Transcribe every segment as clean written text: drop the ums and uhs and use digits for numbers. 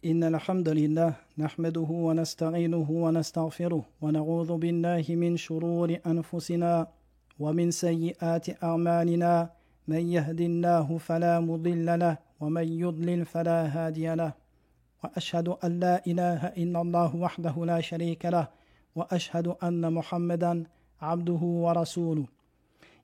إن الحمد لله نحمده ونستعينه ونستغفره ونعوذ بالله من شرور أنفسنا ومن سيئات أعمالنا من يهد الله فلا مضل له ومن يضلل فلا هادي له وأشهد أن لا إله إلا الله وحده لا شريك له وأشهد أن محمدا عبده ورسوله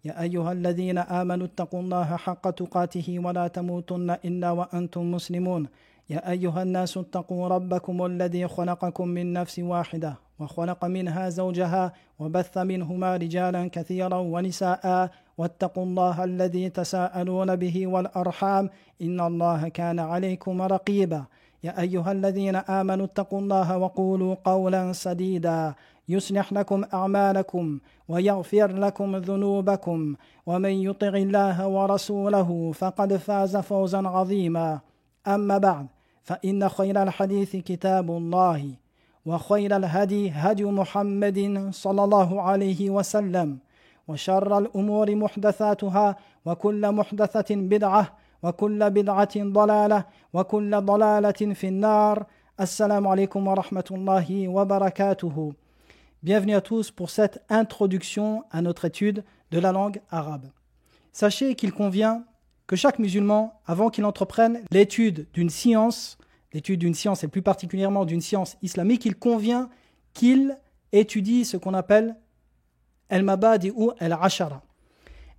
يا أيها الذين آمنوا اتقوا الله حق تقاته ولا تموتن إلا وأنتم مسلمون يا أيها الناس اتقوا ربكم الذي خلقكم من نفس واحدة وخلق منها زوجها وبث منهما رجالا كثيرا ونساء واتقوا الله الذي تساءلون به والأرحام إن الله كان عليكم رقيبا يا أيها الذين آمنوا اتقوا الله وقولوا قولا سديدا يصلح لكم أعمالكم ويغفر لكم ذنوبكم ومن يطع الله ورسوله فقد فاز فوزا عظيما أما بعد فإن خير الحديث كتاب الله وخير الهدي هدي محمد صلى الله عليه وسلم وشر الأمور محدثاتها وكل محدثة بدعة وكل بدعة ضلالة وكل ضلالة في النار. Assalamu alaikum wa rahmatullahi wa barakatuhu. Bienvenue à tous pour cette introduction à notre étude de la langue arabe. Sachez qu'il convient que chaque musulman, avant qu'il entreprenne l'étude d'une science et plus particulièrement d'une science islamique, il convient qu'il étudie ce qu'on appelle al-mabadi ou al-ashara.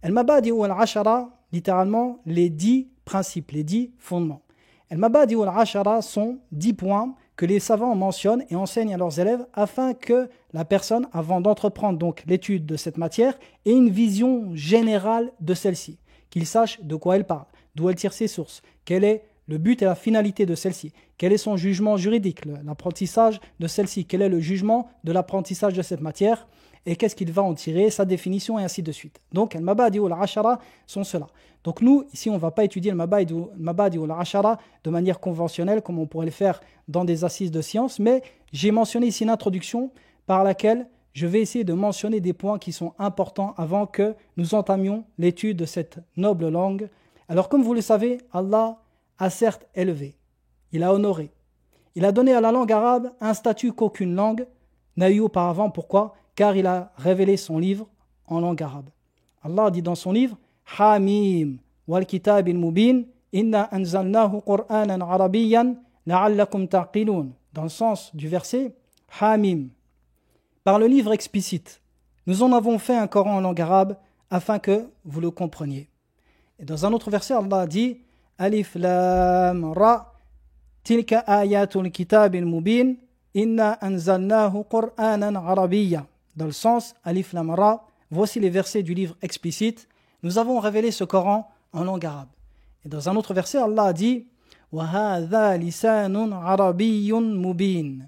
Al-mabadi ou al-ashara, littéralement les 10 principes, les 10 fondements. Al-mabadi ou al-ashara sont 10 points que les savants mentionnent et enseignent à leurs élèves afin que la personne, avant d'entreprendre donc l'étude de cette matière, ait une vision générale de celle-ci, qu'il sache de quoi elle parle, d'où elle tire ses sources, quel est le but et la finalité de celle-ci, quel est son jugement juridique, l'apprentissage de celle-ci, quel est le jugement de l'apprentissage de cette matière et qu'est-ce qu'il va en tirer, sa définition et ainsi de suite. Donc, al-mabadi ou al-ashara sont cela. Donc nous, ici, on ne va pas étudier le mabadi ou al-ashara de manière conventionnelle comme on pourrait le faire dans des assises de sciences, mais j'ai mentionné ici une introduction par laquelle je vais essayer de mentionner des points qui sont importants avant que nous entamions l'étude de cette noble langue. Alors, comme vous le savez, Allah a certes élevé, il a honoré, il a donné à la langue arabe un statut qu'aucune langue n'a eu auparavant. Pourquoi ? Car il a révélé son livre en langue arabe. Allah dit dans son livre Hamim wal kitabil mubin inna anzalnahu qur'anan arabiyyan la'allakum taqilun. Dans le sens du verset Hamim, par le livre explicite, nous en avons fait un Coran en langue arabe afin que vous le compreniez. Et dans un autre verset, Allah dit Alif lam ra tilka ayatul kitabil mubin inna anzalnahu qur'anan arabiyyan. Dans le sens Alif lam ra, voici les versets du livre explicite. Nous avons révélé ce Coran en langue arabe. Et dans un autre verset, Allah a dit wa hadha lisanun arabiyyun mubin.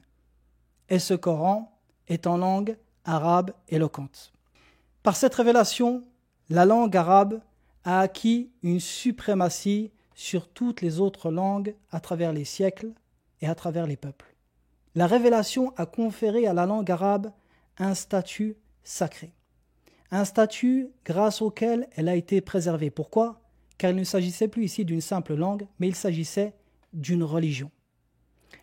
Et ce Coran est en langue arabe éloquente. Par cette révélation, la langue arabe a acquis une suprématie sur toutes les autres langues à travers les siècles et à travers les peuples. La révélation a conféré à la langue arabe un statut sacré. Un statut grâce auquel elle a été préservée. Pourquoi ? Car il ne s'agissait plus ici d'une simple langue, mais il s'agissait d'une religion.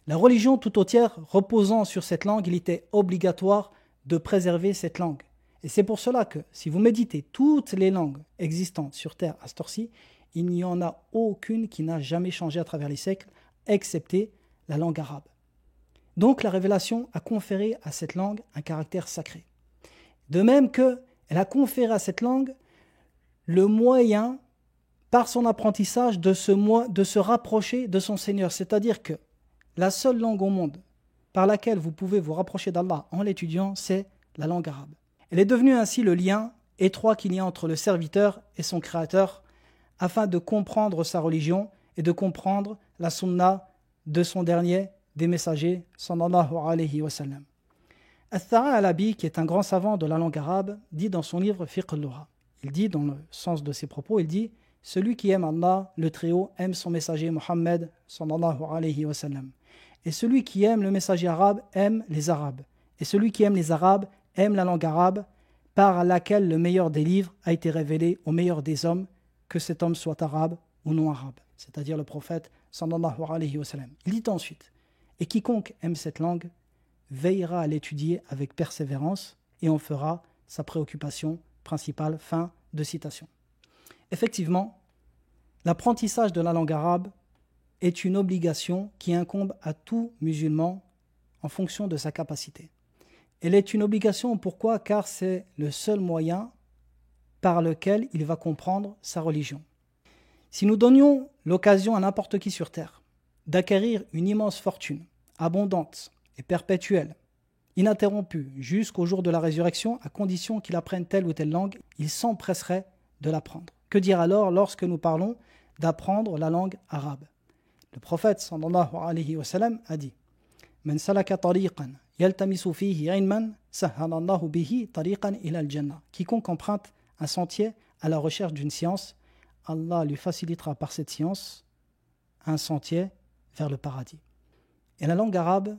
La religion tout entière reposant sur cette langue, il était obligatoire de préserver cette langue. Et c'est pour cela que, si vous méditez toutes les langues existantes sur Terre à cette heure-ci, il n'y en a aucune qui n'a jamais changé à travers les siècles, excepté la langue arabe. Donc la révélation a conféré à cette langue un caractère sacré. De même qu'elle a conféré à cette langue le moyen, par son apprentissage, de se rapprocher de son Seigneur. C'est-à-dire que la seule langue au monde par laquelle vous pouvez vous rapprocher d'Allah en l'étudiant, c'est la langue arabe. Elle est devenue ainsi le lien étroit qu'il y a entre le serviteur et son créateur, afin de comprendre sa religion et de comprendre la sunna de son dernier des messagers, sallallahu alayhi wa sallam. Al-Tha'alabi, qui est un grand savant de la langue arabe, dit dans son livre Fiqh al-Lugha, il dit dans le sens de ses propos, il dit « Celui qui aime Allah, le Très-Haut, aime son messager Mohammed, sallallahu alayhi wa sallam. Et celui qui aime le messager arabe, aime les Arabes. Et celui qui aime les Arabes, aime la langue arabe, par laquelle le meilleur des livres a été révélé au meilleur des hommes, que cet homme soit arabe ou non arabe. » C'est-à-dire le prophète, sallallahu alayhi wa sallam. Il dit ensuite Et quiconque aime cette langue veillera à l'étudier avec persévérance et en fera sa préoccupation principale. » Fin de citation. Effectivement, l'apprentissage de la langue arabe est une obligation qui incombe à tout musulman en fonction de sa capacité. Elle est une obligation, pourquoi ? Car c'est le seul moyen par lequel il va comprendre sa religion. Si nous donnions l'occasion à n'importe qui sur terre d'acquérir une immense fortune, abondante et perpétuelle, ininterrompue jusqu'au jour de la résurrection, à condition qu'il apprenne telle ou telle langue, il s'empresserait de l'apprendre. Que dire alors lorsque nous parlons d'apprendre la langue arabe ? Le prophète sallallahu alayhi wa sallam a dit « Man salaka tariqan yaltamisu fihi ilman sahhalallahu bihi tariqan ila al-jannah » Quiconque emprunte un sentier à la recherche d'une science, Allah lui facilitera par cette science un sentier vers le paradis. Et la langue arabe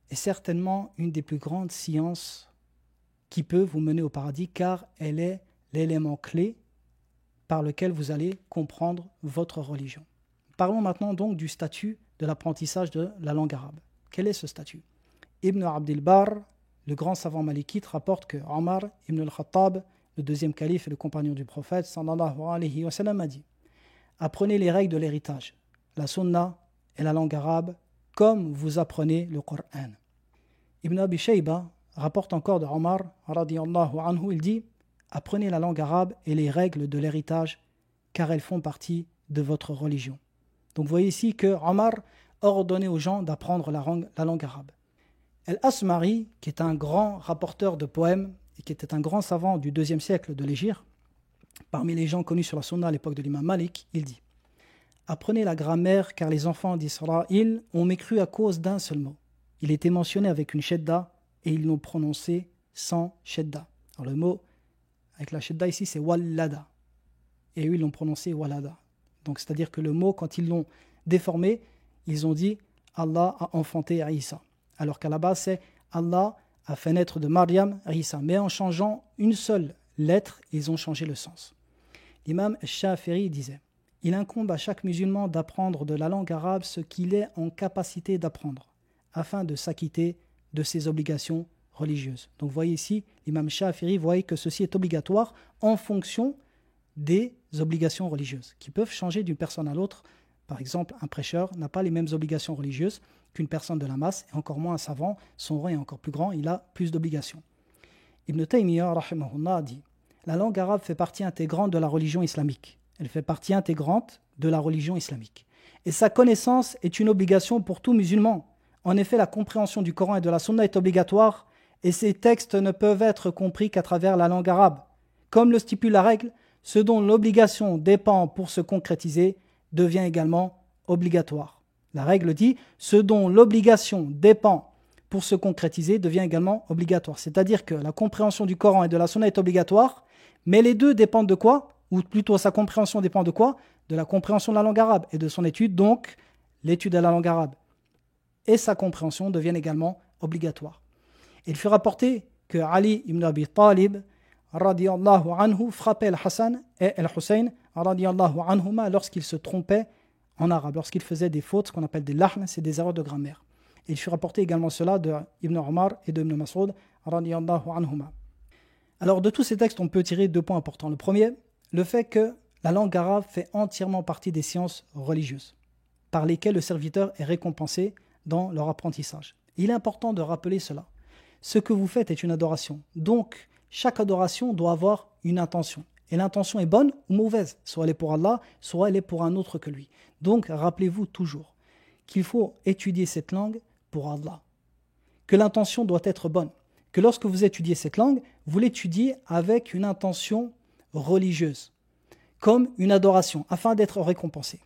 est certainement une des plus grandes sciences qui peut vous mener au paradis, car elle est l'élément clé par lequel vous allez comprendre votre religion. Parlons maintenant donc du statut de l'apprentissage de la langue arabe. Quel est ce statut ? Ibn Abdil Barr, le grand savant malikite, rapporte que Omar ibn al-Khattab, le deuxième calife et le compagnon du prophète, sallallahu alayhi wa sallam, a dit « Apprenez les règles de l'héritage, la sunna et la langue arabe, comme vous apprenez le Coran. » Ibn Abi Shayba rapporte encore de Omar, radiyallahu anhu, il dit « Apprenez la langue arabe et les règles de l'héritage, car elles font partie de votre religion. » Donc vous voyez ici que Omar ordonnait aux gens d'apprendre la langue arabe. Al-Asmari, qui est un grand rapporteur de poèmes et qui était un grand savant du IIe siècle de l'Hégire, parmi les gens connus sur la sunna à l'époque de l'imam Malik, il dit « Apprenez la grammaire, car les enfants d'Israël ont mécru à cause d'un seul mot. Il était mentionné avec une shedda et ils l'ont prononcé sans shedda. » Alors le mot avec la shedda ici, c'est wallada. Et eux, ils l'ont prononcé walada. Donc c'est-à-dire que le mot, quand ils l'ont déformé, ils ont dit « Allah a enfanté Isa ». Alors qu'à la base, c'est « Allah a fait naître de Maryam Isa ». Mais en changeant une seule lettre, ils ont changé le sens. L'imam Shafi'i disait « Il incombe à chaque musulman d'apprendre de la langue arabe ce qu'il est en capacité d'apprendre, afin de s'acquitter de ses obligations religieuses. » Donc vous voyez ici, l'imam Shafi'i voyait que ceci est obligatoire en fonction des obligations religieuses, qui peuvent changer d'une personne à l'autre. Par exemple, un prêcheur n'a pas les mêmes obligations religieuses qu'une personne de la masse, et encore moins un savant, son rang est encore plus grand, il a plus d'obligations. Ibn Taymiyyah, rahimahullah, a dit « La langue arabe fait partie intégrante de la religion islamique. Elle fait partie intégrante de la religion islamique. Et sa connaissance est une obligation pour tout musulman. En effet, la compréhension du Coran et de la Sunna est obligatoire, et ces textes ne peuvent être compris qu'à travers la langue arabe. Comme le stipule la règle, ce dont l'obligation dépend pour se concrétiser devient également obligatoire. La règle dit « ce dont l'obligation dépend pour se concrétiser devient également obligatoire ». C'est-à-dire que la compréhension du Coran et de la Sunna est obligatoire, mais les deux dépendent de quoi ? Ou plutôt sa compréhension dépend de quoi ? De la compréhension de la langue arabe et de son étude, donc l'étude de la langue arabe. Et sa compréhension deviennent également obligatoires. Il fut rapporté que Ali ibn Abi Talib radiyallahu anhu frappait Al-Hassan et Al-Hussein radiyallahu anhuma lorsqu'ils se trompaient en arabe, lorsqu'ils faisaient des fautes, ce qu'on appelle des lahn, c'est des erreurs de grammaire. Et il fut rapporté également cela de Ibn Omar et de Ibn Mas'ud radiyallahu anhuma. Alors de tous ces textes, on peut tirer deux points importants. Le premier, le fait que la langue arabe fait entièrement partie des sciences religieuses, par lesquelles le serviteur est récompensé dans leur apprentissage. Il est important de rappeler cela. Ce que vous faites est une adoration. Donc, chaque adoration doit avoir une intention. Et l'intention est bonne ou mauvaise. Soit elle est pour Allah, soit elle est pour un autre que lui. Donc, rappelez-vous toujours qu'il faut étudier cette langue pour Allah. Que l'intention doit être bonne. Que lorsque vous étudiez cette langue, vous l'étudiez avec une intention religieuse, comme une adoration, afin d'être récompensé.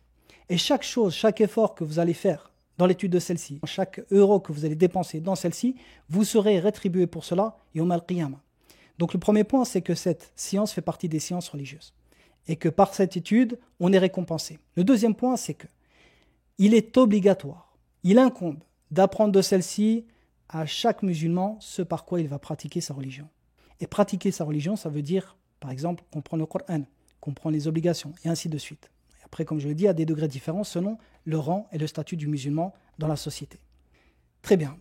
Et chaque chose, chaque effort que vous allez faire dans l'étude de celle-ci, chaque euro que vous allez dépenser dans celle-ci, vous serez rétribué pour cela yawm al-qiyamah. Donc le premier point, c'est que cette science fait partie des sciences religieuses et que par cette étude, on est récompensé. Le deuxième point, c'est que il est obligatoire, il incombe d'apprendre de celle-ci à chaque musulman ce par quoi il va pratiquer sa religion. Et pratiquer sa religion, ça veut dire, par exemple, comprendre le Coran, comprendre les obligations, et ainsi de suite. Et après, comme je l'ai dit, à des degrés différents selon le rang et le statut du musulman dans la société. Très bien.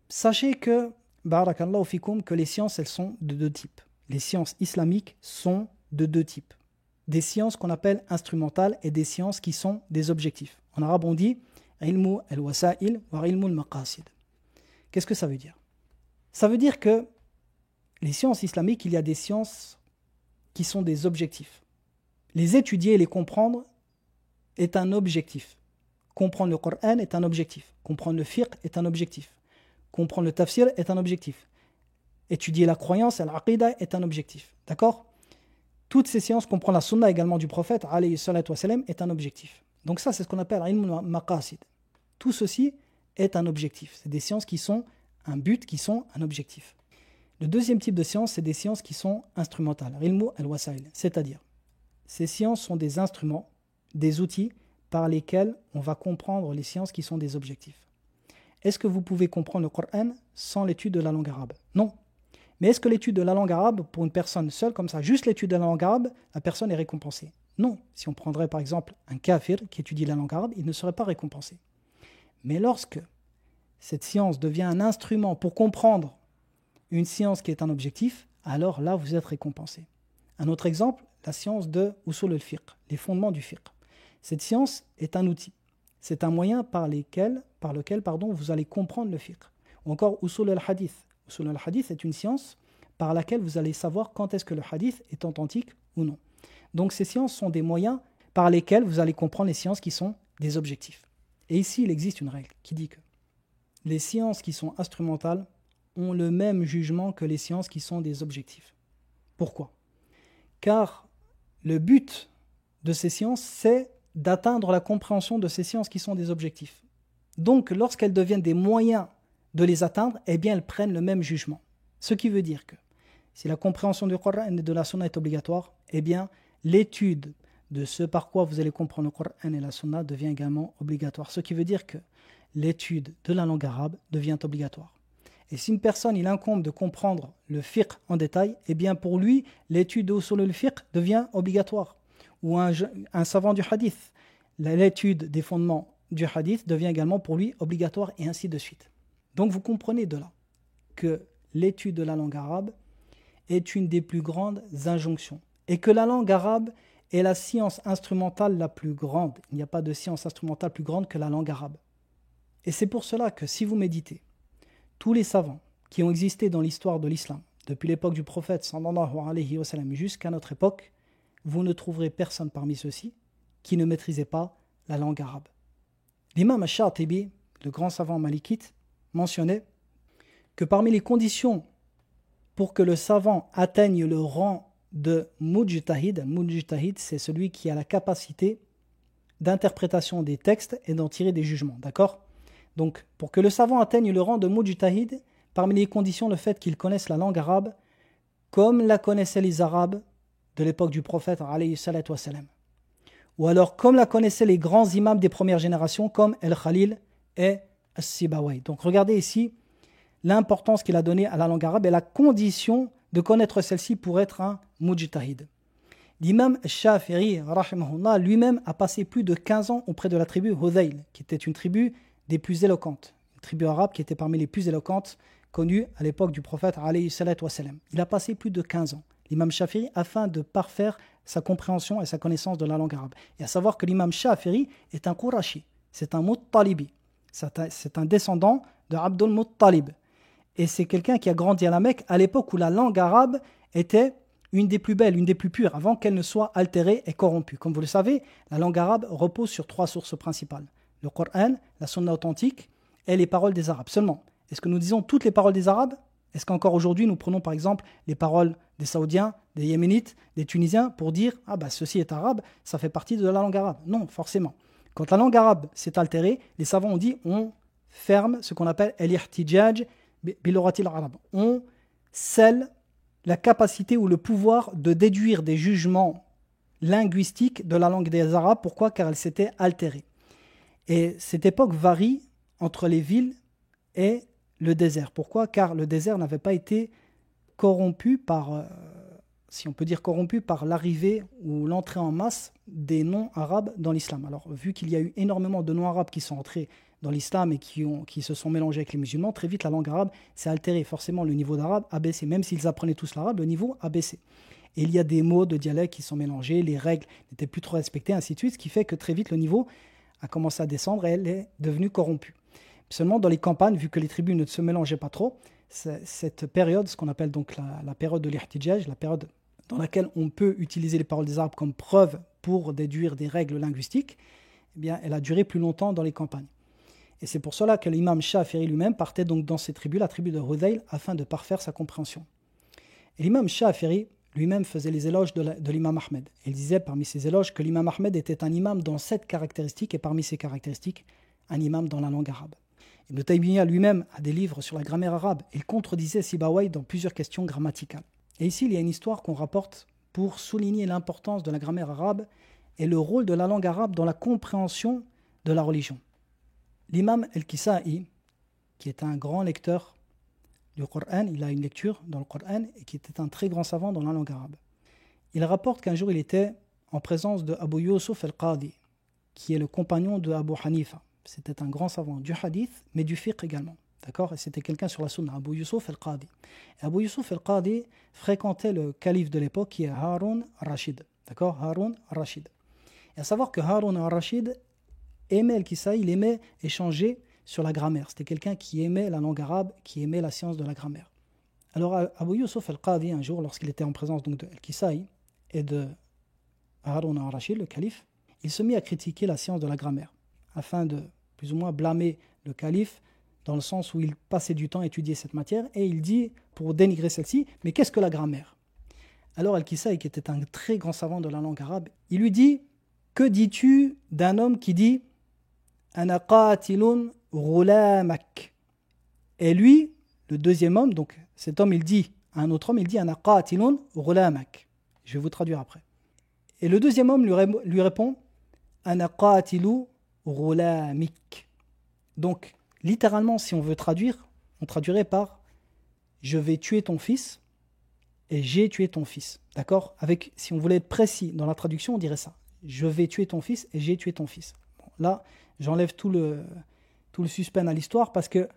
Sachez que, barakallahu fikoum, que les sciences, elles sont de deux types. Les sciences islamiques sont de deux types. Des sciences qu'on appelle instrumentales et des sciences qui sont des objectifs. En arabe, on dit ilmu al-wasa'il wa ilmu al-maqasid. Qu'est-ce que ça veut dire? Ça veut dire que les sciences islamiques, il y a des sciences qui sont des objectifs. Les étudier et les comprendre est un objectif. Comprendre le Coran est un objectif. Comprendre le fiqh est un objectif. Comprendre le tafsir est un objectif. Étudier la croyance, l'aqidah est un objectif. D'accord? Toutes ces sciences, comprendre la sunna également du prophète, alayhi salatu wa salam, est un objectif. Donc ça, c'est ce qu'on appelle ilm maqasid. Tout ceci est un objectif. C'est des sciences qui sont un but, qui sont un objectif. Le deuxième type de sciences, c'est des sciences qui sont instrumentales. Ilmu al-wasail. C'est-à-dire, ces sciences sont des instruments, des outils par lesquels on va comprendre les sciences qui sont des objectifs. Est-ce que vous pouvez comprendre le Coran sans l'étude de la langue arabe? Non. Mais est-ce que l'étude de la langue arabe, pour une personne seule comme ça, juste l'étude de la langue arabe, la personne est récompensée? Non. Si on prendrait par exemple un kafir qui étudie la langue arabe, il ne serait pas récompensé. Mais lorsque cette science devient un instrument pour comprendre une science qui est un objectif, alors là vous êtes récompensé. Un autre exemple, la science de usul al-fiqh, les fondements du fiqh. Cette science est un outil. C'est un moyen par lequel vous allez comprendre le fiqh. Ou encore usul al-hadith. Usul al-hadith est une science par laquelle vous allez savoir quand est-ce que le hadith est authentique ou non. Donc ces sciences sont des moyens par lesquels vous allez comprendre les sciences qui sont des objectifs. Et ici, il existe une règle qui dit que les sciences qui sont instrumentales ont le même jugement que les sciences qui sont des objectifs. Pourquoi? Car le but de ces sciences, c'est d'atteindre la compréhension de ces sciences qui sont des objectifs. Donc, lorsqu'elles deviennent des moyens de les atteindre, eh bien, elles prennent le même jugement. Ce qui veut dire que si la compréhension du Coran et de la Sunna est obligatoire, eh bien, l'étude de ce par quoi vous allez comprendre le Coran et la Sunna devient également obligatoire. Ce qui veut dire que l'étude de la langue arabe devient obligatoire. Et si une personne, il incombe de comprendre le fiqh en détail, eh bien, pour lui, l'étude de usul al-fiqh devient obligatoire. Ou un savant du hadith, l'étude des fondements du hadith devient également pour lui obligatoire et ainsi de suite. Donc vous comprenez de là que l'étude de la langue arabe est une des plus grandes injonctions et que la langue arabe est la science instrumentale la plus grande. Il n'y a pas de science instrumentale plus grande que la langue arabe. Et c'est pour cela que si vous méditez, tous les savants qui ont existé dans l'histoire de l'islam, depuis l'époque du prophète sallallahu alayhi wa sallam jusqu'à notre époque, vous ne trouverez personne parmi ceux-ci qui ne maîtrisait pas la langue arabe. L'imam Ash-Shatibi, le grand savant malikite, mentionnait que parmi les conditions pour que le savant atteigne le rang de mujtahid, c'est celui qui a la capacité d'interprétation des textes et d'en tirer des jugements, d'accord? Donc, pour que le savant atteigne le rang de mujtahid, parmi les conditions, le fait qu'il connaisse la langue arabe comme la connaissaient les Arabes de l'époque du prophète alayhi salatu wa salam. Ou alors comme la connaissaient les grands imams des premières générations comme El-Khalil et As-Sibawayh. Donc regardez ici l'importance qu'il a donnée à la langue arabe et la condition de connaître celle-ci pour être un mujtahid. L'imam Shafi'i rahimahullah lui-même a passé plus de 15 ans auprès de la tribu Hudayl, qui était une tribu des plus éloquentes, une tribu arabe qui était parmi les plus éloquentes connues à l'époque du prophète alayhi salatu wa salam. Il a passé plus de 15 ans. L'imam Shafi'i, afin de parfaire sa compréhension et sa connaissance de la langue arabe. Et à savoir que l'imam Shafi'i est un Qurashi, c'est un Muttalibi, c'est un descendant de Abdul Muttalib. Et c'est quelqu'un qui a grandi à la Mecque à l'époque où la langue arabe était une des plus belles, une des plus pures, avant qu'elle ne soit altérée et corrompue. Comme vous le savez, la langue arabe repose sur 3 sources principales. Le Coran, la Sunna authentique et les paroles des Arabes. Seulement, est-ce que nous disons toutes les paroles des Arabes ? Est-ce qu'encore aujourd'hui, nous prenons par exemple les paroles des Saoudiens, des Yéménites, des Tunisiens pour dire « Ah bah ceci est arabe, ça fait partie de la langue arabe ». Non, forcément. Quand la langue arabe s'est altérée, les savants ont dit on ferme ce qu'on appelle « al-ihtijaj bil-lughatil arabe ». On scelle la capacité ou le pouvoir de déduire des jugements linguistiques de la langue des Arabes. Pourquoi ? Car elle s'était altérée. Et cette époque varie entre les villes et le désert. Pourquoi ? Car le désert n'avait pas été corrompu par, si on peut dire corrompu, par l'arrivée ou l'entrée en masse des non-arabes dans l'islam. Alors, vu qu'il y a eu énormément de non-arabes qui sont entrés dans l'islam et qui se sont mélangés avec les musulmans, très vite la langue arabe s'est altérée. Forcément, le niveau d'arabe a baissé. Même s'ils apprenaient tous l'arabe, le niveau a baissé. Et il y a des mots de dialecte qui sont mélangés, les règles n'étaient plus trop respectées, ainsi de suite, ce qui fait que très vite le niveau a commencé à descendre et elle est devenue corrompue. Seulement dans les campagnes, vu que les tribus ne se mélangeaient pas trop, cette période, ce qu'on appelle donc la période de l'ihtijaj, la période dans laquelle on peut utiliser les paroles des Arabes comme preuve pour déduire des règles linguistiques, eh bien, elle a duré plus longtemps dans les campagnes. Et c'est pour cela que l'imam Shafi'i lui-même partait donc dans ces tribus, la tribu de Hudayl, afin de parfaire sa compréhension. Et l'imam Shafi'i lui-même faisait les éloges de l'imam Ahmed. Il disait parmi ses éloges que l'imam Ahmed était un imam dans 7 caractéristiques, et parmi ces caractéristiques, un imam dans la langue arabe. Ibn Taymiyyah lui-même a des livres sur la grammaire arabe. Il contredisait Sibawayh dans plusieurs questions grammaticales. Et ici, il y a une histoire qu'on rapporte pour souligner l'importance de la grammaire arabe et le rôle de la langue arabe dans la compréhension de la religion. L'imam Al-Kisa'i, qui est un grand lecteur du Coran, il a une lecture dans le Coran et qui était un très grand savant dans la langue arabe. Il rapporte qu'un jour il était en présence de Abu Yusuf al-Qadi, qui est le compagnon de Abu Hanifa. C'était un grand savant du hadith, mais du fiqh également. D'accord ? Et c'était quelqu'un sur la sunna, Abu Yusuf al-Qadi. Et Abu Yusuf al-Qadi fréquentait le calife de l'époque qui est Harun al-Rashid. D'accord ? Harun al-Rashid. Et à savoir que Harun al-Rashid aimait Al-Kisa'i, il aimait échanger sur la grammaire. C'était quelqu'un qui aimait la langue arabe, qui aimait la science de la grammaire. Alors Abu Yusuf al-Qadi, un jour, lorsqu'il était en présence donc, de Al-Kisa'i et de Harun al-Rashid, le calife, il se mit à critiquer la science de la grammaire, afin de plus ou moins blâmer le calife, dans le sens où il passait du temps à étudier cette matière, et il dit, pour dénigrer celle-ci, mais qu'est-ce que la grammaire ? Alors Al-Kisa'i, qui était un très grand savant de la langue arabe, il lui dit, que dis-tu d'un homme qui dit « Ana qatilun ghulamak » Et lui, le deuxième homme, donc cet homme, il dit à un autre homme, il dit « Ana qatilun ghulamak » Je vais vous traduire après. Et le deuxième homme lui répond « Ana qatilu ghulamik » Donc, littéralement, si on veut traduire, on traduirait par « Je vais tuer ton fils » et « J'ai tué ton fils ». D'accord ? Si on voulait être précis dans la traduction, on dirait ça. Je vais tuer ton fils et j'ai tué ton fils. Bon, là, j'enlève tout le suspense à l'histoire parce que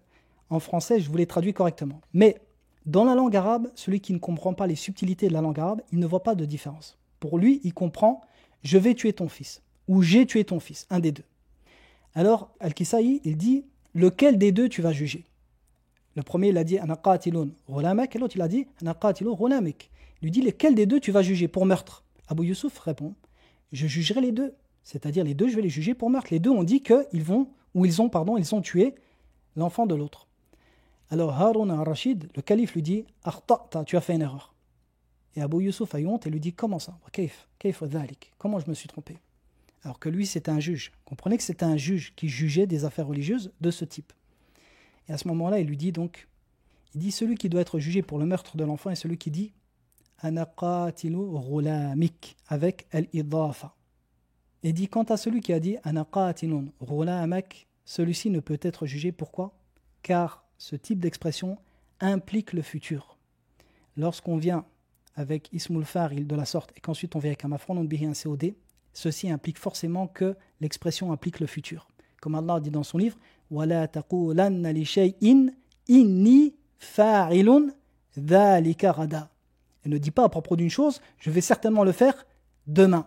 en français, je voulais traduire correctement. Mais dans la langue arabe, celui qui ne comprend pas les subtilités de la langue arabe, il ne voit pas de différence. Pour lui, il comprend « je vais tuer ton fils » ou « j'ai tué ton fils », un des deux. Alors, Al-Kisa'i, il dit « lequel des deux tu vas juger ?» Le premier, il a dit « ana qatilun ghulamak » et l'autre, il a dit « ana qatilu ghulamik » Il lui dit « lequel des deux tu vas juger pour meurtre ?» Abu Yusuf répond « je jugerai les deux. C'est-à-dire les deux, je vais les juger pour meurtre. Les deux ont dit qu'ils ont tué l'enfant de l'autre. » Alors Harun al-Rashid, le calife, lui dit « Akhta'ta, tu as fait une erreur. » Et Abu Yusuf a eu honte et lui dit « Comment ça ? Comment je me suis trompé ?» Alors que lui, c'était un juge. Comprenez que c'était un juge qui jugeait des affaires religieuses de ce type. Et à ce moment-là, il lui dit donc, celui qui doit être jugé pour le meurtre de l'enfant est celui qui dit Ana qatilu ghulamik avec al-idafa. Et dit quant à celui qui a dit Ana qatilun ghulamak, celui-ci ne peut être jugé. Pourquoi ? Car ce type d'expression implique le futur. Lorsqu'on vient avec ismul fa'il de la sorte et qu'ensuite on vient avec un maf'ulun bihi, un COD, ceci implique forcément que l'expression implique le futur. Comme Allah dit dans son livre Wala taqulanna li shay'in inni fa'ilun dhalika ghada. Elle ne dit pas à propos d'une chose, je vais certainement le faire demain.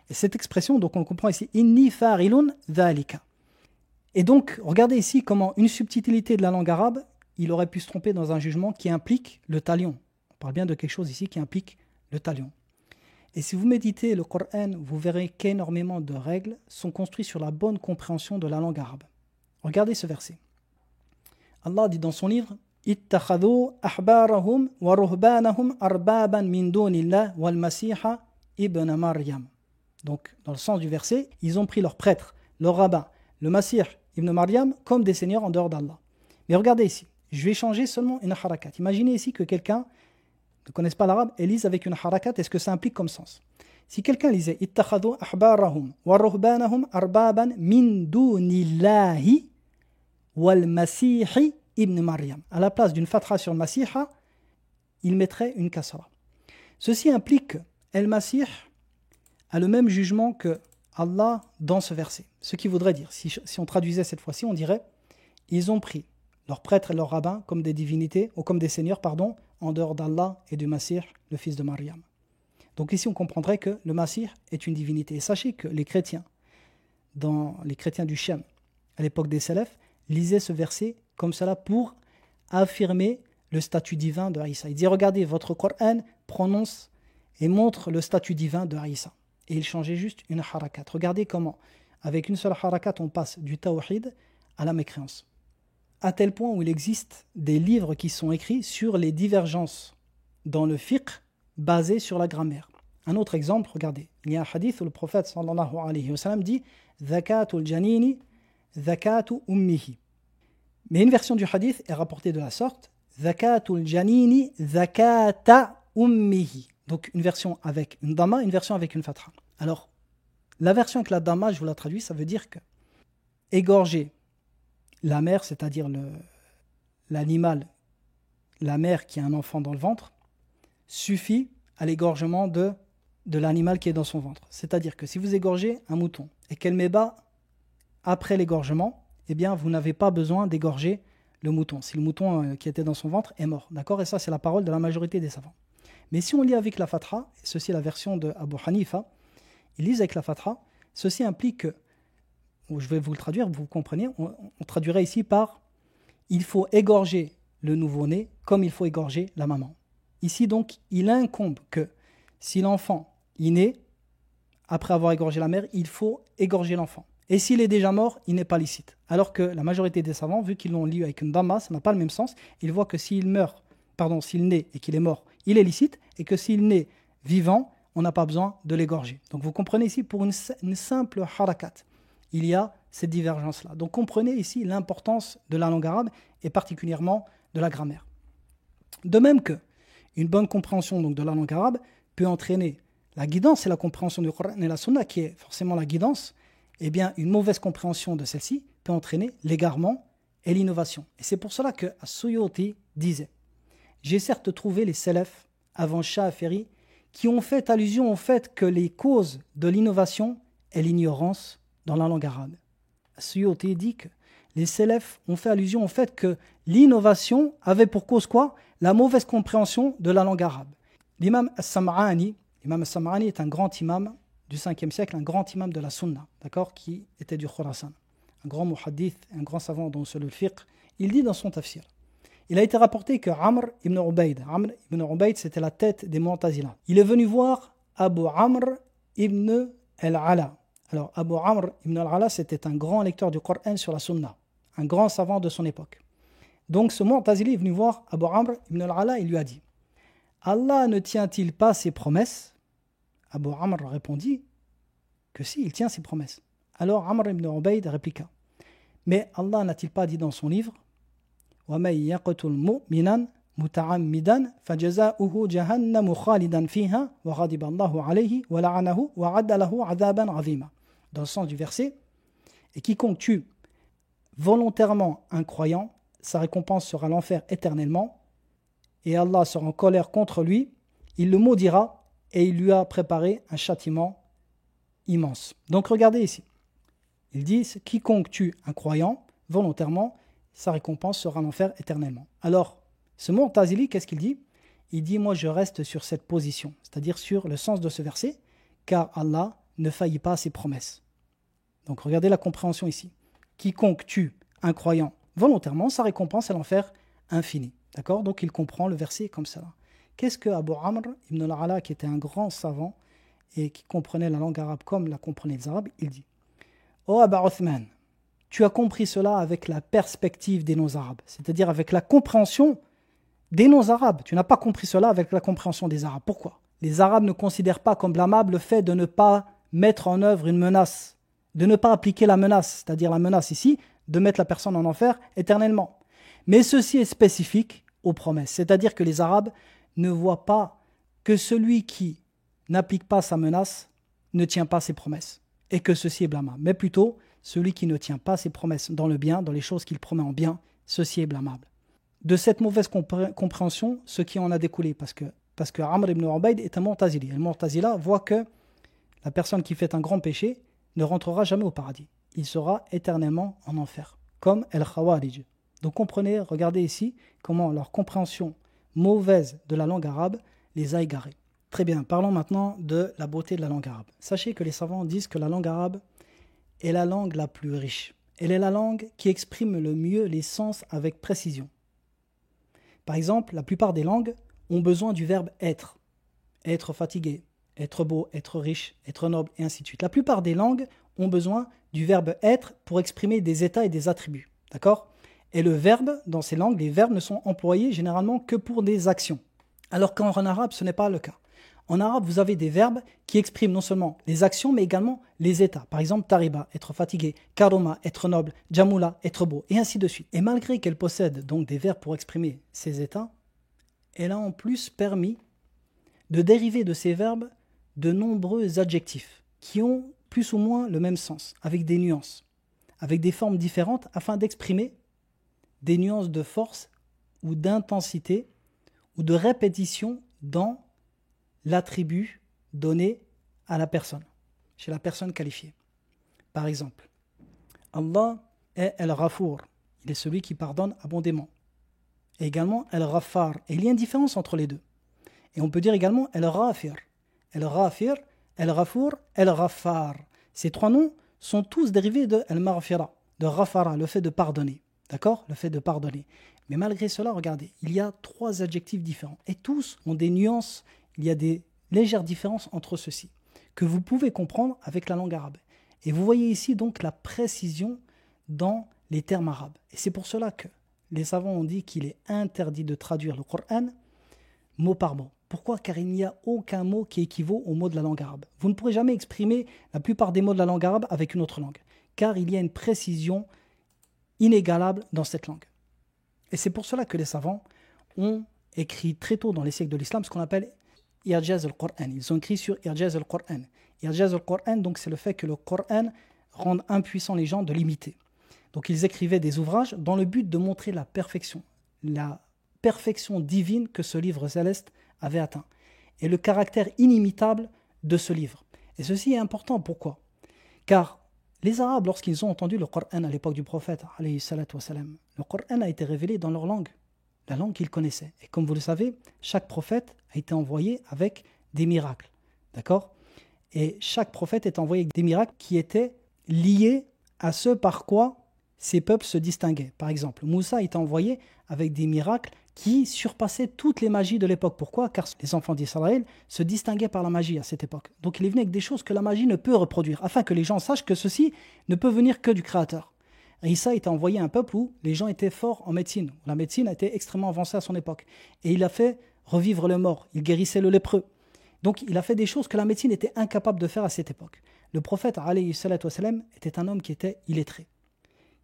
Et cette expression, donc on comprend ici, inni fa'ilun dhalika. Et donc, regardez ici comment une subtilité de la langue arabe, il aurait pu se tromper dans un jugement qui implique le talion. On parle bien de quelque chose ici qui implique le talion. Et si vous méditez le Coran, vous verrez qu'énormément de règles sont construites sur la bonne compréhension de la langue arabe. Regardez ce verset. Allah dit dans son livre ittakhadhu ahbarahum wa ruhbanahum arbaban min dunillah wal masiha ibn Maryam. Donc dans le sens du verset, ils ont pris leurs prêtres, leurs rabbins, le Masih ibn Maryam comme des seigneurs en dehors d'Allah. Mais regardez ici, je vais changer seulement une harakat. Imaginez ici que quelqu'un ne connaisse pas l'arabe et lise avec une harakat, est-ce que ça implique comme sens? Si quelqu'un lisait ittakhadhu ahbarahum wa ruhbanahum arbaban min dunillahi wal masihi ibn Maryam. À la place d'une fatra sur Masiha, il mettrait une kasra. Ceci implique que El Masih a le même jugement que Allah dans ce verset. Ce qui voudrait dire, si on traduisait cette fois-ci, on dirait ils ont pris leurs prêtres et leurs rabbins comme des divinités, ou comme des seigneurs, en dehors d'Allah et du Masih, le fils de Maryam. Donc ici, on comprendrait que le Masih est une divinité. Et sachez que les chrétiens du Shem, à l'époque des Salafs, lisaient ce verset comme cela pour affirmer le statut divin de Isa. Ils disaient, regardez, votre Coran prononce et montre le statut divin de Isa. Et il changeait juste une harakat. Regardez comment, avec une seule harakat, on passe du tawhid à la mécréance. À tel point où il existe des livres qui sont écrits sur les divergences dans le fiqh basés sur la grammaire. Un autre exemple, regardez, il y a un hadith où le prophète sallallahu alayhi wa sallam dit « Zakatul janini, zakatu ummihi ». Mais une version du hadith est rapportée de la sorte « Zakatul janini, zakata ummihi ». Donc une version avec une dhamma, une version avec une fatha. Alors, la version avec la dhamma, je vous la traduis, ça veut dire que égorger la mère, c'est-à-dire l'animal, la mère qui a un enfant dans le ventre, suffit à l'égorgement de l'animal qui est dans son ventre. C'est-à-dire que si vous égorgez un mouton et qu'elle m'ébat après l'égorgement, eh bien vous n'avez pas besoin d'égorger le mouton. Si le mouton qui était dans son ventre est mort. D'accord ? Et ça, c'est la parole de la majorité des savants. Mais si on lit avec la fatra, et ceci est la version de Abu Hanifa, ils lisent avec la fatra, ceci implique que, je vais vous le traduire, vous comprenez, on traduirait ici par « il faut égorger le nouveau-né comme il faut égorger la maman ». Ici donc, il incombe que si l'enfant y naît, après avoir égorgé la mère, il faut égorger l'enfant. Et s'il est déjà mort, il n'est pas licite. Alors que la majorité des savants, vu qu'ils l'ont lu avec une dhamma, ça n'a pas le même sens, ils voient que s'il naît et qu'il est mort, il est licite, et que s'il naît vivant, on n'a pas besoin de l'égorger. Donc vous comprenez ici, pour une simple harakat, il y a cette divergence-là. Donc comprenez ici l'importance de la langue arabe, et particulièrement de la grammaire. De même que une bonne compréhension donc, de la langue arabe peut entraîner la guidance et la compréhension du Coran et la Sunna, qui est forcément la guidance, eh bien une mauvaise compréhension de celle-ci peut entraîner l'égarement et l'innovation. Et c'est pour cela que As-Suyuti disait « J'ai certes trouvé les salafs avant Sha'afiri qui ont fait allusion au fait que les causes de l'innovation est l'ignorance dans la langue arabe. » As-Suyuti dit que les salafs ont fait allusion au fait que l'innovation avait pour cause quoi ? La mauvaise compréhension de la langue arabe. L'imam As-Sam'ani est un grand imam du 5e siècle, un grand imam de la Sunna, d'accord, qui était du Khurasan, un grand muhaddith, un grand savant dans le fiqh. Il dit dans son tafsir, il a été rapporté que Amr ibn Ubayd, c'était la tête des Mu'tazila. Il est venu voir Abu Amr ibn al-Ala. Alors Abu Amr ibn al-Ala, c'était un grand lecteur du Coran sur la Sunna, un grand savant de son époque. Donc ce Mu'tazili est venu voir Abu Amr ibn al-Ala et lui a dit « Allah ne tient-il pas ses promesses ?» Abu Amr répondit que si, il tient ses promesses. Alors Amr ibn Ubayd répliqua « Mais Allah n'a-t-il pas dit dans son livre « Wa man yaqtul mu'minan muta'ammidan fajaza'uhu jahannamu khalidan fiha wa ghadiba Allahu alayhi wa la'anahu wa 'adda lahu 'adhaban 'azima » Dans le sens du verset, et quiconque tue volontairement un croyant, sa récompense sera l'enfer éternellement, et Allah sera en colère contre lui, il le maudira, et il lui a préparé un châtiment immense. Donc regardez ici, il dit, quiconque tue un croyant volontairement, sa récompense sera l'enfer éternellement. Alors, ce Mu'tazili, qu'est-ce qu'il dit ? Il dit, moi je reste sur cette position, c'est-à-dire sur le sens de ce verset, car Allah ne faillit pas à ses promesses. Donc regardez la compréhension ici. Quiconque tue un croyant volontairement, sa récompense est l'enfer infini. D'accord ? Donc il comprend le verset comme ça. Qu'est-ce que Abu Amr ibn al-Ala, qui était un grand savant et qui comprenait la langue arabe comme la comprenaient les Arabes, il dit « Oh Aba Uthman, tu as compris cela avec la perspective des noms arabes, c'est-à-dire avec la compréhension des noms arabes. Tu n'as pas compris cela avec la compréhension des Arabes. Pourquoi ? Les Arabes ne considèrent pas comme blâmable le fait de ne pas mettre en œuvre une menace, de ne pas appliquer la menace, c'est-à-dire la menace ici, de mettre la personne en enfer éternellement. Mais ceci est spécifique aux promesses, c'est-à-dire que les Arabes ne voient pas que celui qui n'applique pas sa menace ne tient pas ses promesses, et que ceci est blâmable, mais plutôt celui qui ne tient pas ses promesses dans le bien, dans les choses qu'il promet en bien, ceci est blâmable. De cette mauvaise compréhension, ce qui en a découlé, parce que Amr ibn Ubayd est un Mu'tazili. Et le Mu'tazila voit que la personne qui fait un grand péché ne rentrera jamais au paradis. Il sera éternellement en enfer, comme El-Khawarij. Donc comprenez, regardez ici comment leur compréhension mauvaise de la langue arabe les a égarés. Très bien, parlons maintenant de la beauté de la langue arabe. Sachez que les savants disent que la langue arabe est la langue la plus riche. Elle est la langue qui exprime le mieux les sens avec précision. Par exemple, la plupart des langues ont besoin du verbe être. Être fatigué, être beau, être riche, être noble, et ainsi de suite. La plupart des langues ont besoin du verbe être pour exprimer des états et des attributs. D'accord ? Et le verbe, dans ces langues, les verbes ne sont employés généralement que pour des actions. Alors qu'en arabe, ce n'est pas le cas. En arabe, vous avez des verbes qui expriment non seulement les actions, mais également les états. Par exemple, tariba, être fatigué, karoma, être noble, jamula, être beau, et ainsi de suite. Et malgré qu'elle possède donc des verbes pour exprimer ces états, elle a en plus permis de dériver de ces verbes de nombreux adjectifs qui ont plus ou moins le même sens, avec des nuances, avec des formes différentes, afin d'exprimer des nuances de force ou d'intensité ou de répétition dans l'attribut donné à la personne, chez la personne qualifiée. Par exemple, Allah est El-Ghafour, il est celui qui pardonne abondamment. Et également El-Ghaffar, et il y a une différence entre les deux. Et on peut dire également El-Ghafir. El-Ghafir, El-Ghafour, El-Ghaffar. Ces trois noms sont tous dérivés de El-Maghfira, de Ghafara, le fait de pardonner. D'accord ? Le fait de pardonner. Mais malgré cela, regardez, il y a trois adjectifs différents. Et tous ont des nuances, il y a des légères différences entre ceux-ci, que vous pouvez comprendre avec la langue arabe. Et vous voyez ici donc la précision dans les termes arabes. Et c'est pour cela que les savants ont dit qu'il est interdit de traduire le Coran mot par mot. Pourquoi ? Car il n'y a aucun mot qui équivaut au mot de la langue arabe. Vous ne pourrez jamais exprimer la plupart des mots de la langue arabe avec une autre langue, car il y a une précision inégalable dans cette langue. Et c'est pour cela que les savants ont écrit très tôt dans les siècles de l'islam ce qu'on appelle I'jaz al-Qur'an. Ils ont écrit sur I'jaz al-Qur'an. I'jaz al-Qur'an, donc c'est le fait que le Coran rende impuissants les gens de l'imiter. Donc ils écrivaient des ouvrages dans le but de montrer la perfection divine que ce livre céleste avait atteint, et le caractère inimitable de ce livre. Et ceci est important, pourquoi ? Car les Arabes, lorsqu'ils ont entendu le Coran à l'époque du prophète, alayhi salatu wassalam, le Coran a été révélé dans leur langue, la langue qu'ils connaissaient. Et comme vous le savez, chaque prophète a été envoyé avec des miracles. D'accord ? Et chaque prophète est envoyé avec des miracles qui étaient liés à ce par quoi ces peuples se distinguaient. Par exemple, Moussa a été envoyé avec des miracles qui surpassaient toutes les magies de l'époque. Pourquoi ? Car les enfants d'Israël se distinguaient par la magie à cette époque. Donc il est venu avec des choses que la magie ne peut reproduire, afin que les gens sachent que ceci ne peut venir que du Créateur. Isa a été envoyé à un peuple où les gens étaient forts en médecine. La médecine a été extrêmement avancée à son époque. Et il a fait revivre le mort, il guérissait le lépreux. Donc il a fait des choses que la médecine était incapable de faire à cette époque. Le prophète, alayhi salatu wassalam, était un homme qui était illettré,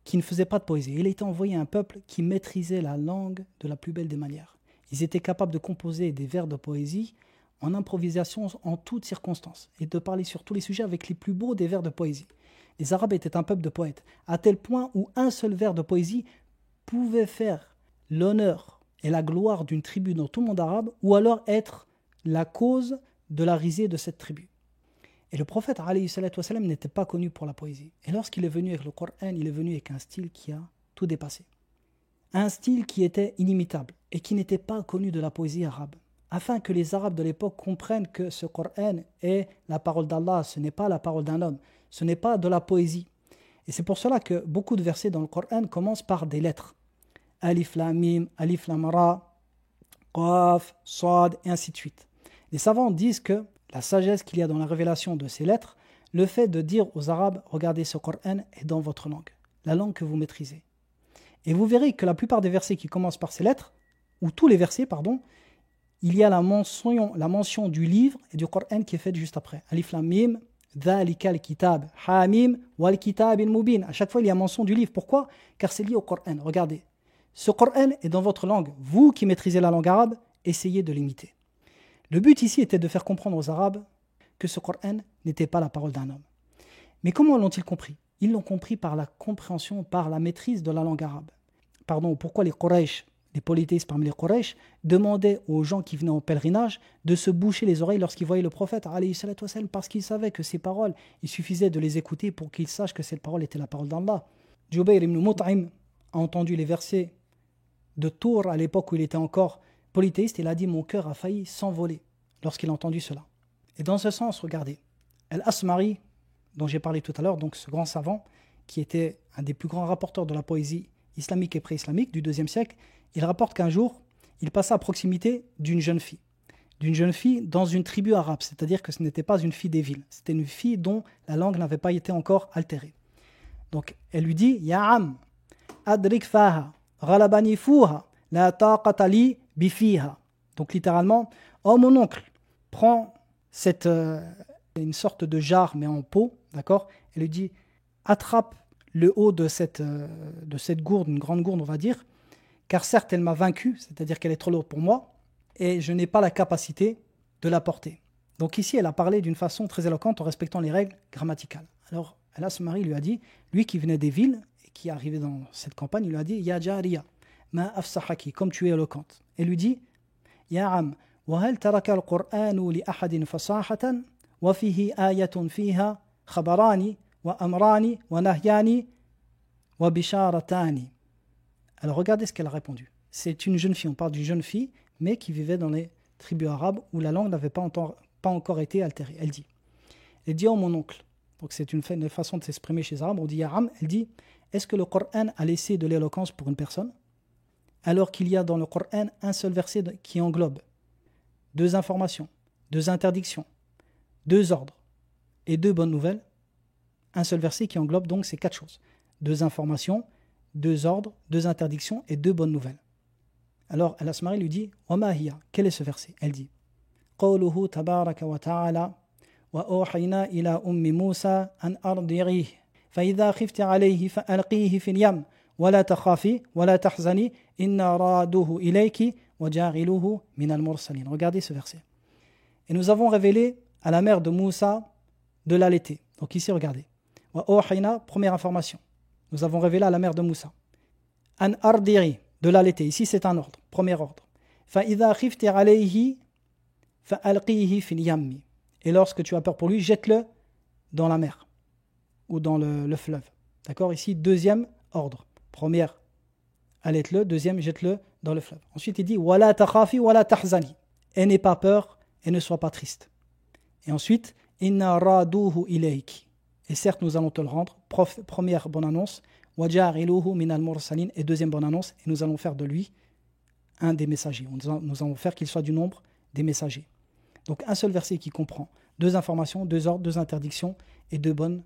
qui ne faisait pas de poésie. Il a été envoyé à un peuple qui maîtrisait la langue de la plus belle des manières. Ils étaient capables de composer des vers de poésie en improvisation en toutes circonstances et de parler sur tous les sujets avec les plus beaux des vers de poésie. Les Arabes étaient un peuple de poètes, à tel point où un seul vers de poésie pouvait faire l'honneur et la gloire d'une tribu dans tout le monde arabe, ou alors être la cause de la risée de cette tribu. Et le prophète alayhi salatu wassalam n'était pas connu pour la poésie. Et lorsqu'il est venu avec le Coran, il est venu avec un style qui a tout dépassé. Un style qui était inimitable et qui n'était pas connu de la poésie arabe. Afin que les Arabes de l'époque comprennent que ce Coran est la parole d'Allah, ce n'est pas la parole d'un homme, ce n'est pas de la poésie. Et c'est pour cela que beaucoup de versets dans le Coran commencent par des lettres. Alif Lam Mim, Alif Lam Ra, Qaf, Sad, et ainsi de suite. Les savants disent que la sagesse qu'il y a dans la révélation de ces lettres, le fait de dire aux Arabes, regardez ce Coran est dans votre langue, la langue que vous maîtrisez. Et vous verrez que la plupart des versets qui commencent par ces lettres, ou tous les versets, pardon, il y a la mention du livre et du Coran qui est faite juste après. Alif Lam Mim, Dhalika al-Kitab, Hamim, wal Kitab al-Mubin. À chaque fois, il y a mention du livre. Pourquoi ? Car c'est lié au Coran. Regardez, ce Coran est dans votre langue. Vous qui maîtrisez la langue arabe, essayez de l'imiter. Le but ici était de faire comprendre aux Arabes que ce Coran n'était pas la parole d'un homme. Mais comment l'ont-ils compris ? Ils l'ont compris par la compréhension, par la maîtrise de la langue arabe. Pourquoi les Quraysh, les polythéistes parmi les Quraysh, demandaient aux gens qui venaient en pèlerinage de se boucher les oreilles lorsqu'ils voyaient le prophète, alayhi salatu wassalam, parce qu'ils savaient que ces paroles, il suffisait de les écouter pour qu'ils sachent que cette parole était la parole d'Allah. Jubayr ibn Mut'im a entendu les versets de Tour à l'époque où il était encore polythéiste. Il a dit « Mon cœur a failli s'envoler » lorsqu'il a entendu cela. Et dans ce sens, regardez, Al-Asmari, dont j'ai parlé tout à l'heure, donc ce grand savant, qui était un des plus grands rapporteurs de la poésie islamique et pré-islamique du IIe siècle, il rapporte qu'un jour, il passa à proximité d'une jeune fille dans une tribu arabe, c'est-à-dire que ce n'était pas une fille des villes, c'était une fille dont la langue n'avait pas été encore altérée. Donc elle lui dit « Ya am, adrik faha, ghalabani fuha, la taqata li bifiha » Donc littéralement, « Oh mon oncle, prends une sorte de jarre mais en peau, d'accord ?» Elle lui dit « Attrape le haut de cette gourde, une grande gourde on va dire, car certes elle m'a vaincu, c'est-à-dire qu'elle est trop lourde pour moi, et je n'ai pas la capacité de la porter. » Donc ici elle a parlé d'une façon très éloquente en respectant les règles grammaticales. Alors Al-Asmari lui a dit, lui qui venait des villes, et qui arrivait dans cette campagne, il lui a dit « Ya jariya, ma afsahaki » comme tu es éloquente. Elle lui dit « Ya am, wa hal taraka al-Qur'anu li ahadin fasahatan, wa fihi ayatun fiha khabarani, wa amrani, wa nahyani, wa bisharatani » Alors regardez ce qu'elle a répondu. C'est une jeune fille, on parle d'une jeune fille, mais qui vivait dans les tribus arabes où la langue n'avait pas encore été altérée. Elle dit « Oh mon oncle », donc c'est une façon de s'exprimer chez les Arabes, on dit « Ya'am », elle dit « Est-ce que le Coran a laissé de l'éloquence pour une personne alors qu'il y a dans le Coran un seul verset qui englobe 2 informations, 2 interdictions, 2 ordres et 2 bonnes nouvelles ?» Un seul verset qui englobe donc ces 4 choses. 2 informations, 2 ordres, 2 interdictions et 2 bonnes nouvelles. Alors Al-Asmari lui dit « Wama hiya » Quel est ce verset ? Elle dit « Qawluhu tabaraka wa ta'ala wa awhayna ila ummi Musa an ardi'ih fa idha khifti alayhi fa alqihi fil yam wa la takhafi wa la tahzani inna raduhu ilayki wa ja'iluhu min al-mursalin » Regardez ce verset. Et nous avons révélé à la mère de Moussa de l'allaiter. Donc ici regardez. Wa awhayna, première information. Nous avons révélé à la mère de Moussa. An ardi'i, de l'allaiter. Ici, c'est un ordre. Premier ordre. Fa idha khifti alayhi fa alqihi fil yammi. Et lorsque tu as peur pour lui, jette-le dans la mer ou dans le fleuve. D'accord ? Ici, deuxième ordre. Première, allaite-le. Deuxième, jette-le dans le fleuve. Ensuite, il dit wala takhafi wala tahzani. Et n'aie pas peur et ne sois pas triste. Et ensuite, inna raduhu ilayki. Et certes, nous allons te le rendre. Première bonne annonce. وَجَعِلُوهُ مِنَ الْمُرْسَلِينَ. Et deuxième bonne annonce. Et nous allons faire de lui un des messagers. Nous allons faire qu'il soit du nombre des messagers. Donc un seul verset qui comprend 2 informations, 2 ordres, 2 interdictions et 2 bonnes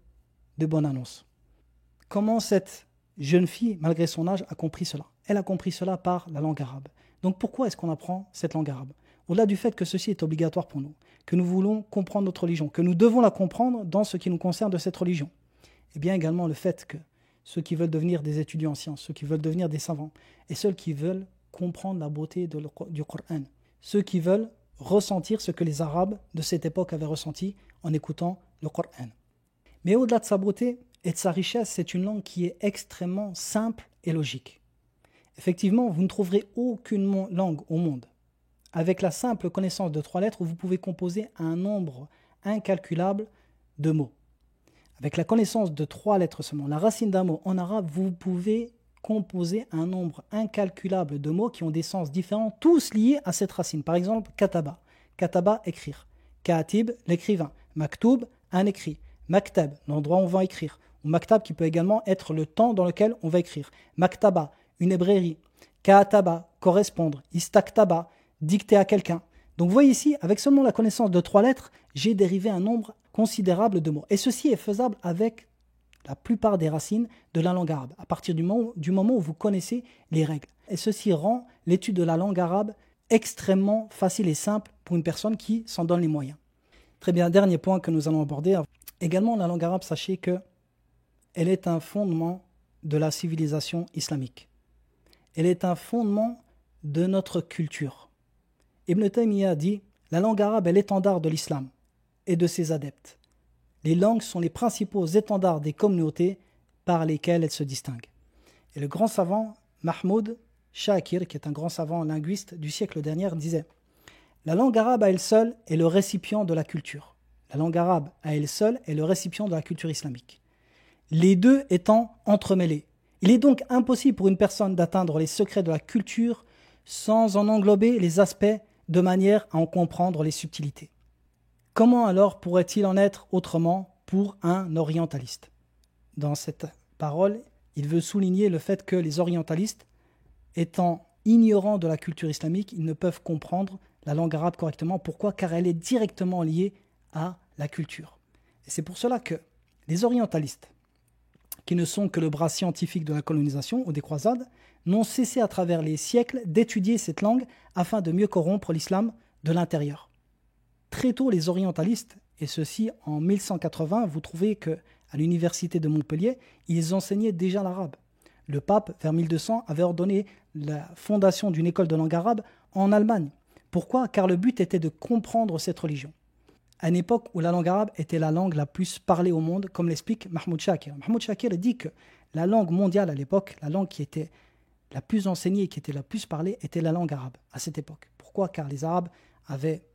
annonces. Comment cette jeune fille, malgré son âge, a compris cela ? Elle a compris cela par la langue arabe. Donc pourquoi est-ce qu'on apprend cette langue arabe ? Au-delà du fait que ceci est obligatoire pour nous, que nous voulons comprendre notre religion, que nous devons la comprendre dans ce qui nous concerne de cette religion, et bien également le fait que ceux qui veulent devenir des étudiants en sciences, ceux qui veulent devenir des savants, et ceux qui veulent comprendre la beauté du Coran, ceux qui veulent ressentir ce que les Arabes de cette époque avaient ressenti en écoutant le Coran. Mais au-delà de sa beauté et de sa richesse, c'est une langue qui est extrêmement simple et logique. Effectivement, vous ne trouverez aucune langue au monde avec la simple connaissance de 3 lettres où vous pouvez composer un nombre incalculable de mots. Avec la connaissance de 3 lettres seulement, la racine d'un mot en arabe, vous pouvez composer un nombre incalculable de mots qui ont des sens différents, tous liés à cette racine. Par exemple, kataba. Kataba, écrire. Katib, l'écrivain. Maktoub, un écrit. Maktab, l'endroit où on va écrire. Ou maktab qui peut également être le temps dans lequel on va écrire. Maktaba, une librairie. Kataba, correspondre. Istaktaba, dicter à quelqu'un. Donc vous voyez ici, avec seulement la connaissance de 3 lettres, j'ai dérivé un nombre considérable de mots. Et ceci est faisable avec la plupart des racines de la langue arabe, à partir du moment où vous connaissez les règles. Et ceci rend l'étude de la langue arabe extrêmement facile et simple pour une personne qui s'en donne les moyens. Très bien, dernier point que nous allons aborder. Également, la langue arabe, sachez qu'elle est un fondement de la civilisation islamique. Elle est un fondement de notre culture. Ibn Taymiyyah dit « La langue arabe est l'étendard de l'islam et de ses adeptes. Les langues sont les principaux étendards des communautés par lesquelles elles se distinguent. » Et le grand savant Mahmoud Shakir, qui est un grand savant linguiste du siècle dernier, disait « La langue arabe à elle seule est le récipient de la culture. La langue arabe à elle seule est le récipient de la culture islamique. Les deux étant entremêlés. Il est donc impossible pour une personne d'atteindre les secrets de la culture sans en englober les aspects de manière à en comprendre les subtilités. Comment alors pourrait-il en être autrement pour un orientaliste ?» Dans cette parole, il veut souligner le fait que les orientalistes, étant ignorants de la culture islamique, ils ne peuvent comprendre la langue arabe correctement. Pourquoi ? Car elle est directement liée à la culture. Et c'est pour cela que les orientalistes, qui ne sont que le bras scientifique de la colonisation ou des croisades, n'ont cessé à travers les siècles d'étudier cette langue afin de mieux corrompre l'islam de l'intérieur. Très tôt, les orientalistes, et ceci en 1180, vous trouvez qu'à l'université de Montpellier, ils enseignaient déjà l'arabe. Le pape, vers 1200, avait ordonné la fondation d'une école de langue arabe en Allemagne. Pourquoi ? Car le but était de comprendre cette religion. À une époque où la langue arabe était la langue la plus parlée au monde, comme l'explique Mahmoud Shakir. Mahmoud Shakir dit que la langue mondiale à l'époque, la langue qui était la plus enseignée, qui était la plus parlée, était la langue arabe à cette époque. Pourquoi ? Car les Arabes avaient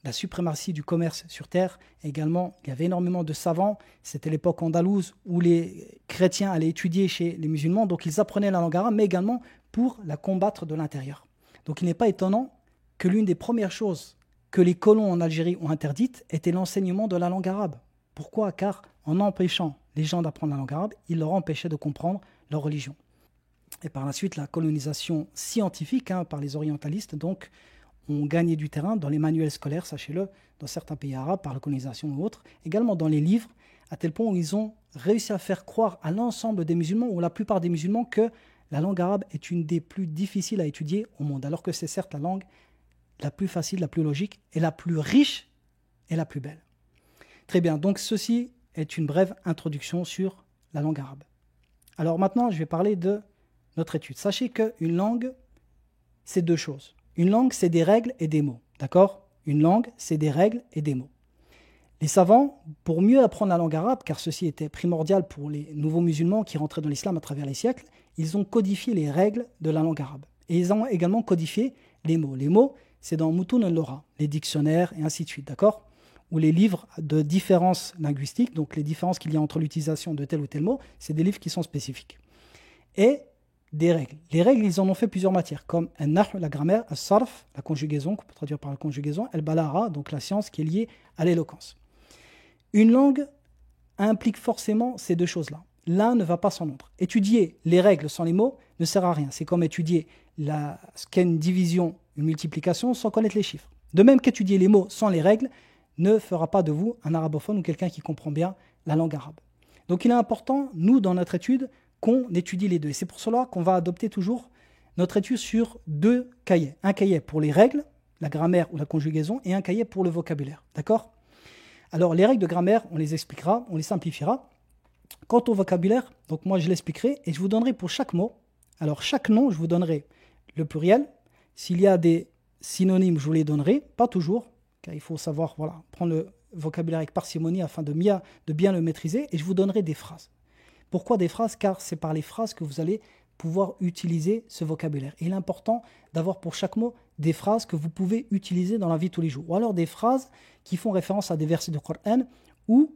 la suprématie du commerce sur terre. Et également, il y avait énormément de savants. C'était l'époque andalouse où les chrétiens allaient étudier chez les musulmans. Donc ils apprenaient la langue arabe, mais également pour la combattre de l'intérieur. Donc il n'est pas étonnant que l'une des premières choses que les colons en Algérie ont interdites était l'enseignement de la langue arabe. Pourquoi ? Car en empêchant les gens d'apprendre la langue arabe, ils leur empêchaient de comprendre leur religion. Et par la suite, la colonisation scientifique par les orientalistes, donc, ont gagné du terrain dans les manuels scolaires, sachez-le, dans certains pays arabes, par la colonisation ou autres, également dans les livres, à tel point où ils ont réussi à faire croire à l'ensemble des musulmans, ou la plupart des musulmans, que la langue arabe est une des plus difficiles à étudier au monde, alors que c'est certes la langue la plus facile, la plus logique, et la plus riche et la plus belle. Très bien, donc ceci est une brève introduction sur la langue arabe. Alors maintenant, je vais parler de notre étude. Sachez qu'une langue, c'est deux choses. Une langue, c'est des règles et des mots, d'accord ? Une langue, c'est des règles et des mots. Les savants, pour mieux apprendre la langue arabe, car ceci était primordial pour les nouveaux musulmans qui rentraient dans l'islam à travers les siècles, ils ont codifié les règles de la langue arabe. Et ils ont également codifié les mots. Les mots, c'est dans Moutoun al-Lugha, les dictionnaires et ainsi de suite, d'accord ? Ou les livres de différences linguistiques, donc les différences qu'il y a entre l'utilisation de tel ou tel mot, c'est des livres qui sont spécifiques. Et des règles. Les règles, ils en ont fait plusieurs matières, comme al-nahu, la grammaire, al-sarf, la conjugaison, qu'on peut traduire par la conjugaison, al-balagha, donc la science qui est liée à l'éloquence. Une langue implique forcément ces deux choses-là. L'un ne va pas sans l'autre. Étudier les règles sans les mots ne sert à rien. C'est comme étudier ce qu'est une division, une multiplication sans connaître les chiffres. De même qu'étudier les mots sans les règles ne fera pas de vous un arabophone ou quelqu'un qui comprend bien la langue arabe. Donc il est important, nous, dans notre étude, qu'on étudie les deux. Et c'est pour cela qu'on va adopter toujours notre étude sur deux cahiers. Un cahier pour les règles, la grammaire ou la conjugaison, et un cahier pour le vocabulaire. D'accord ? Alors les règles de grammaire, on les expliquera, on les simplifiera. Quant au vocabulaire, donc moi je l'expliquerai et je vous donnerai pour chaque mot. Alors chaque nom, je vous donnerai le pluriel. S'il y a des synonymes, je vous les donnerai, pas toujours, car il faut savoir prendre le vocabulaire avec parcimonie afin de bien le maîtriser, et je vous donnerai des phrases. Pourquoi des phrases ? Car c'est par les phrases que vous allez pouvoir utiliser ce vocabulaire. Et il est important d'avoir pour chaque mot des phrases que vous pouvez utiliser dans la vie de tous les jours, ou alors des phrases qui font référence à des versets du Coran ou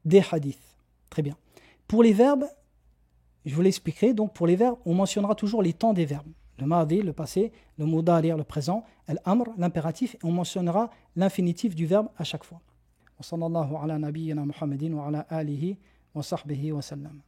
des hadiths. Très bien. Pour les verbes, je vous l'expliquerai. Donc pour les verbes, on mentionnera toujours les temps des verbes. Le madi, le passé, le mudari, le présent, l'amr, l'impératif, et on mentionnera l'infinitif du verbe à chaque fois. Wa sallallahu ala nabiyyina Muhammadin wa ala alihi wa sahbihi wa sallam.